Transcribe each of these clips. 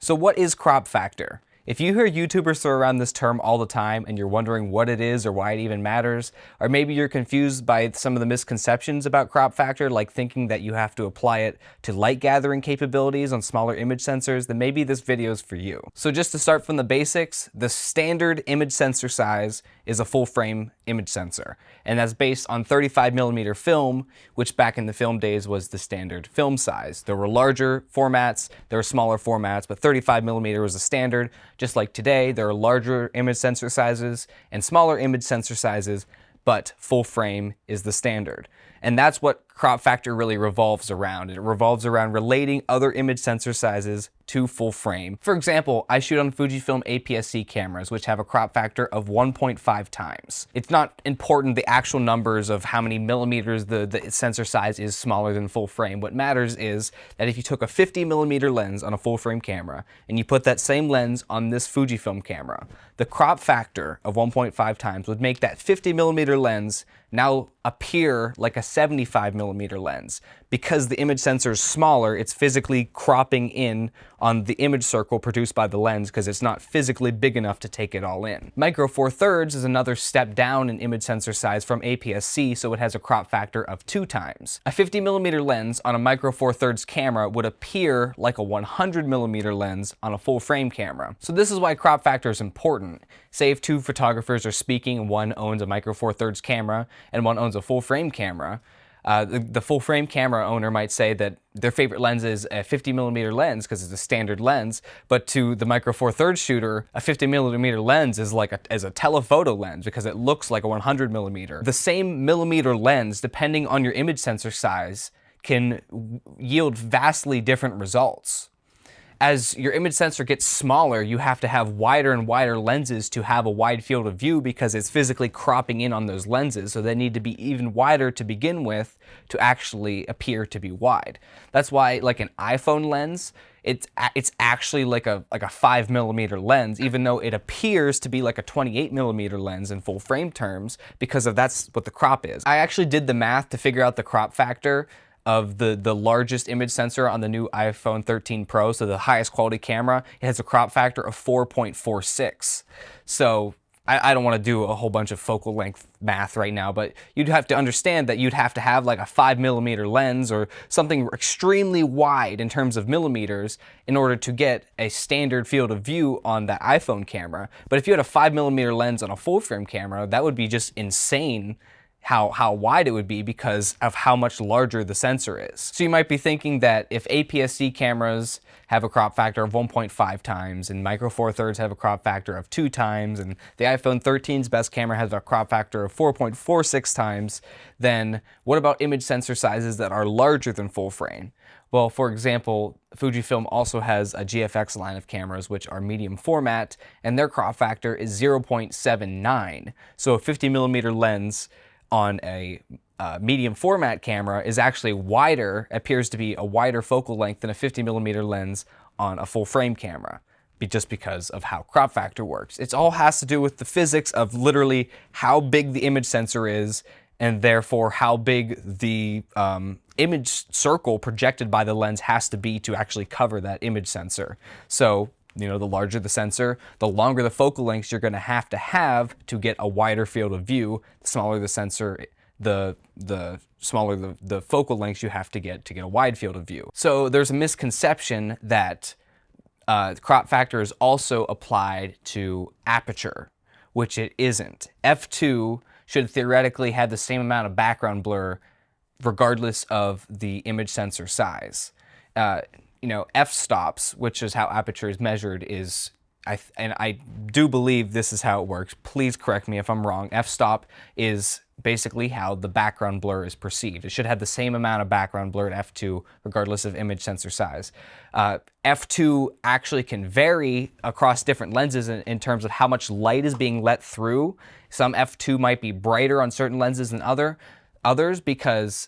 So what is crop factor? If you hear YouTubers throw around this term all the time and you're wondering what it is or why it even matters, or maybe you're confused by some of the misconceptions about crop factor, like thinking that you have to apply it to light gathering capabilities on smaller image sensors, then maybe this video is for you. So just to start from the basics, the standard image sensor size is a full frame image sensor, and that's based on 35mm film, which back in the film days was the standard film size. There were larger formats, there were smaller formats, but 35mm was the standard. Just like today, there are larger image sensor sizes and smaller image sensor sizes, but full frame is the standard. And that's what crop factor really revolves around. It revolves around relating other image sensor sizes to full frame. For example, I shoot on Fujifilm APS-C cameras, which have a crop factor of 1.5 times. It's not important the actual numbers of how many millimeters the sensor size is smaller than full frame. What matters is that if you took a 50mm lens on a full frame camera and you put that same lens on this Fujifilm camera, the crop factor of 1.5 times would make that 50mm lens now appear like a 75mm lens. Because the image sensor is smaller, it's physically cropping in on the image circle produced by the lens because it's not physically big enough to take it all in. Micro Four Thirds is another step down in image sensor size from APS-C, so it has a crop factor of 2 times. A 50mm lens on a Micro Four Thirds camera would appear like a 100mm lens on a full frame camera. So this is why crop factor is important. Say if two photographers are speaking and one owns a Micro Four Thirds camera and one owns a full frame camera, the full frame camera owner might say that their favorite lens is a 50mm lens because it's a standard lens, but to the Micro Four Thirds shooter, a 50mm lens is like a telephoto lens because it looks like a 100mm. The same millimeter lens, depending on your image sensor size, can yield vastly different results. As your image sensor gets smaller, you have to have wider and wider lenses to have a wide field of view because it's physically cropping in on those lenses, so they need to be even wider to begin with to actually appear to be wide. That's why, like an iPhone lens, it's actually like a 5mm lens, even though it appears to be like a 28mm lens in full frame terms, because that's what the crop is. I actually did the math to figure out the crop factor of the largest image sensor on the new iPhone 13 Pro, so the highest quality camera. It has a crop factor of 4.46. So I don't want to do a whole bunch of focal length math right now, but you'd have to understand that you'd have to have like a 5mm lens or something extremely wide in terms of millimeters in order to get a standard field of view on that iPhone camera. But if you had a 5mm lens on a full frame camera, that would be just insane how wide it would be because of how much larger the sensor is. So you might be thinking that if APS-C cameras have a crop factor of 1.5 times and Micro Four Thirds have a crop factor of 2 times and the iPhone 13's best camera has a crop factor of 4.46 times, then what about image sensor sizes that are larger than full frame? Well, for example, Fujifilm also has a GFX line of cameras which are medium format, and their crop factor is 0.79. So a 50mm lens on a medium format camera is actually wider, appears to be a wider focal length than a 50mm lens on a full frame camera, just because of how crop factor works. It all has to do with the physics of literally how big the image sensor is, and therefore how big the image circle projected by the lens has to be to actually cover that image sensor. So, you know, the larger the sensor, the longer the focal lengths you're going to have to get a wider field of view. The smaller the sensor, the smaller the focal lengths you have to get a wide field of view. So there's a misconception that crop factor is also applied to aperture, which it isn't. F2 should theoretically have the same amount of background blur regardless of the image sensor size. You know, f-stops, which is how aperture is measured, is, and I do believe this is how it works. Please correct me if I'm wrong. F-stop is basically how the background blur is perceived. It should have the same amount of background blur at f2 regardless of image sensor size. F2 actually can vary across different lenses in terms of how much light is being let through. Some f2 might be brighter on certain lenses than others because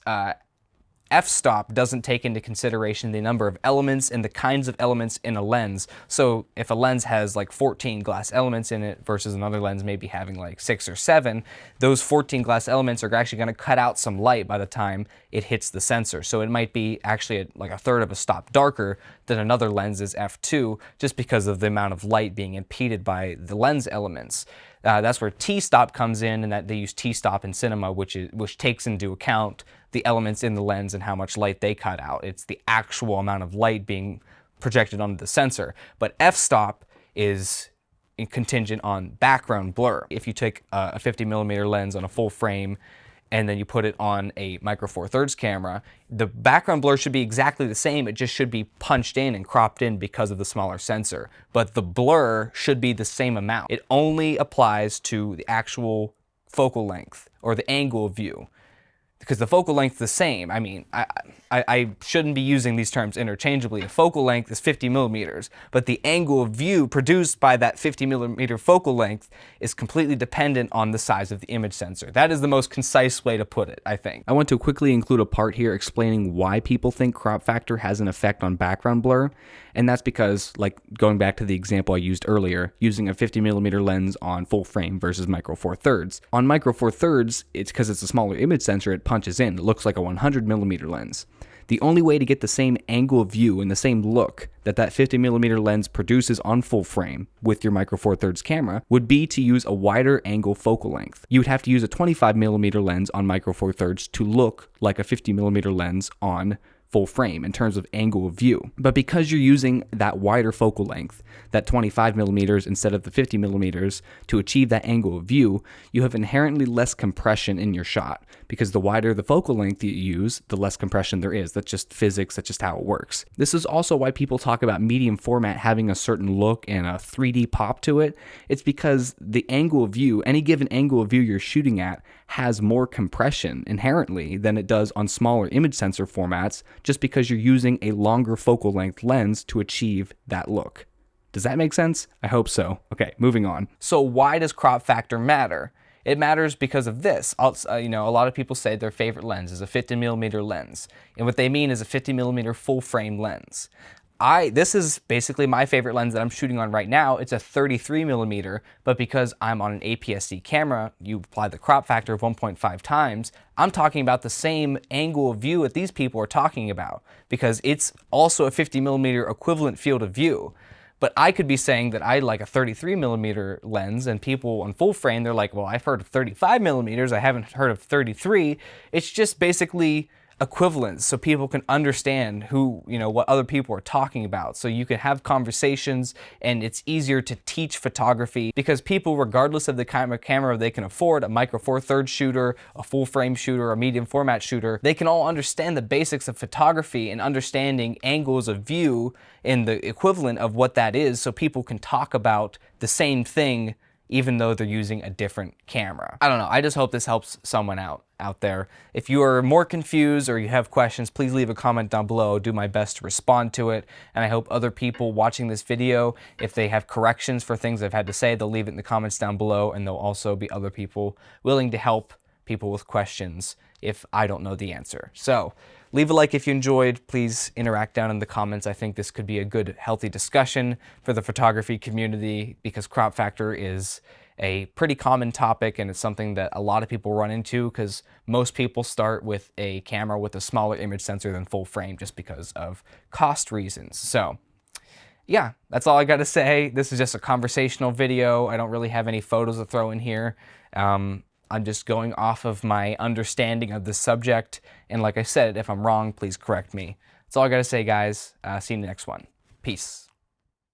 f-stop doesn't take into consideration the number of elements and the kinds of elements in a lens. So if a lens has like 14 glass elements in it versus another lens maybe having like 6 or 7, those 14 glass elements are actually going to cut out some light by the time it hits the sensor. So it might be actually like a third of a stop darker than another lens's f2, just because of the amount of light being impeded by the lens elements. That's where t-stop comes in, and that they use t-stop in cinema, which takes into account the elements in the lens and how much light they cut out. It's the actual amount of light being projected onto the sensor. But f-stop is contingent on background blur. If you take a 50mm lens on a full frame and then you put it on a micro four thirds camera, the background blur should be exactly the same. It just should be punched in and cropped in because of the smaller sensor. But the blur should be the same amount. It only applies to the actual focal length or the angle of view, because the focal length is the same. I mean, I shouldn't be using these terms interchangeably. A focal length is 50mm, but the angle of view produced by that 50mm focal length is completely dependent on the size of the image sensor. That is the most concise way to put it, I think. I want to quickly include a part here explaining why people think crop factor has an effect on background blur, and that's because, like going back to the example I used earlier, using a 50mm lens on full frame versus micro four thirds. On micro four thirds, it's because it's a smaller image sensor, it punches in. It looks like a 100mm lens. The only way to get the same angle of view and the same look that 50mm lens produces on full frame with your micro four thirds camera would be to use a wider angle focal length. You would have to use a 25mm lens on micro four thirds to look like a 50mm lens on full frame in terms of angle of view. But because you're using that wider focal length, that 25mm instead of the 50mm, to achieve that angle of view, you have inherently less compression in your shot, because the wider the focal length you use, the less compression there is. That's just physics, that's just how it works. This is also why people talk about medium format having a certain look and a 3D pop to it. It's because the angle of view, any given angle of view you're shooting at, has more compression inherently than it does on smaller image sensor formats, just because you're using a longer focal length lens to achieve that look. Does that make sense? I hope so. Okay, moving on. So why does crop factor matter? It matters because of this. A lot of people say their favorite lens is a 50mm lens, and what they mean is a 50mm full frame lens. This is basically my favorite lens that I'm shooting on right now. It's a 33mm, but because I'm on an APS-C camera, you apply the crop factor of 1.5 times, I'm talking about the same angle of view that these people are talking about, because it's also a 50mm equivalent field of view. But I could be saying that I like a 33mm lens, and people on full frame, they're like, well, I've heard of 35mm, I haven't heard of 33. It's just basically equivalence, so people can understand what other people are talking about. So you can have conversations, and it's easier to teach photography, because people, regardless of the kind of camera they can afford, a micro four thirds shooter, a full frame shooter, a medium format shooter, they can all understand the basics of photography and understanding angles of view and the equivalent of what that is, so people can talk about the same thing even though they're using a different camera. I don't know, I just hope this helps someone out there. If you are more confused or you have questions, please leave a comment down below. I'll do my best to respond to it. And I hope other people watching this video, if they have corrections for things I've had to say, they'll leave it in the comments down below, and there'll also be other people willing to help people with questions if I don't know the answer. So leave a like if you enjoyed. Please interact down in the comments. I think this could be a good, healthy discussion for the photography community, because crop factor is a pretty common topic, and it's something that a lot of people run into, because most people start with a camera with a smaller image sensor than full frame just because of cost reasons. So yeah, that's all I got to say. This is just a conversational video. I don't really have any photos to throw in here. I'm just going off of my understanding of the subject, and like I said, if I'm wrong, please correct me. That's all I got to say, guys. See you in the next one. Peace.